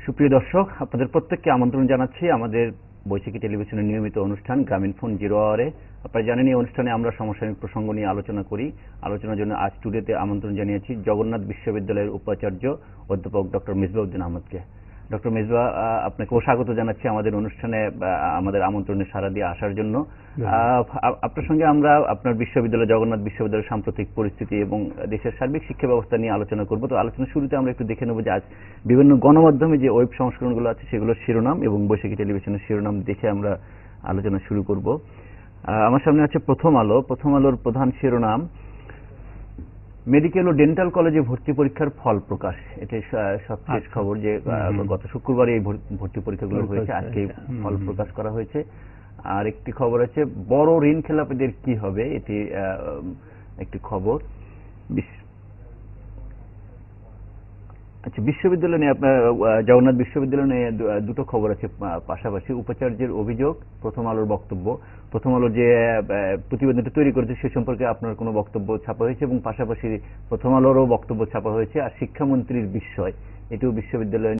সুপ্রিয় দর্শক, আপনাদের প্রত্যেককে আমন্ত্রণ জানাচ্ছি আমাদের বৈশাখী টেলিভিশনের নিয়মিত অনুষ্ঠান গ্রামীণ ফোন 0 আওয়ারে। আপনারা জানেন এই অনুষ্ঠানে আমরা সমসাময়িক প্রসঙ্গ নিয়ে আলোচনা করি। আলোচনার জন্য আজ স্টুডিওতে আমন্ত্রণ জানিয়েছি জগন্নাথ বিশ্ববিদ্যালয়ের উপাচার্য অধ্যাপক ডক্টর মিসবাউদ্দিন আহমদকে। ডক্টর মিসবা, আপনাকেও স্বাগত জানাচ্ছি আমাদের অনুষ্ঠানে, আমাদের আমন্ত্রণে সাড়া দিয়ে আসার জন্য। আপনার সঙ্গে আমরা আপনার বিশ্ববিদ্যালয় জগন্নাথ বিশ্ববিদ্যালয়ের সাম্প্রতিক পরিস্থিতি এবং দেশের সার্বিক শিক্ষা ব্যবস্থা নিয়ে আলোচনা করব। তো আলোচনার শুরুতে আমরা একটু দেখে নেব যে আজ বিভিন্ন গণমাধ্যমে যে ওয়েব সংস্করণগুলো আছে সেগুলোর শিরোনাম এবং বৈশাখী টেলিভিশনের শিরোনাম দেখে আমরা আলোচনা শুরু করব। আমার সামনে আছে প্রথম আলো। প্রথম আলোর প্রধান শিরোনাম, মেডিকেল ও ডেন্টাল কলেজে ভর্তি পরীক্ষার ফল প্রকাশ। এটাই সবশেষ খবর যে গত শুক্রবার এই ভর্তি পরীক্ষাগুলো হয়েছে, আজকে ফল প্রকাশ করা হয়েছে। আর একটি খবর আছে বড় ঋণ খেলাপিদের কি হবে, এটি একটি খবর। আচ্ছা, বিশ্ববিদ্যালয় নিয়ে আপনার জগন্নাথ বিশ্ববিদ্যালয় নিয়ে দুটো খবর আছে পাশাপাশি। উপাচার্যের অভিযোগ, প্রথম আলোর বক্তব্য। প্রথম আলো যে প্রতিবেদনটা তৈরি করেছে সে সম্পর্কে আপনার কোনো বক্তব্য ছাপা হয়েছে এবং পাশাপাশি প্রথম আলোরও বক্তব্য ছাপা হয়েছে। আর শিক্ষামন্ত্রীর বিস্ময়, এটিও বিশ্ববিদ্যালয়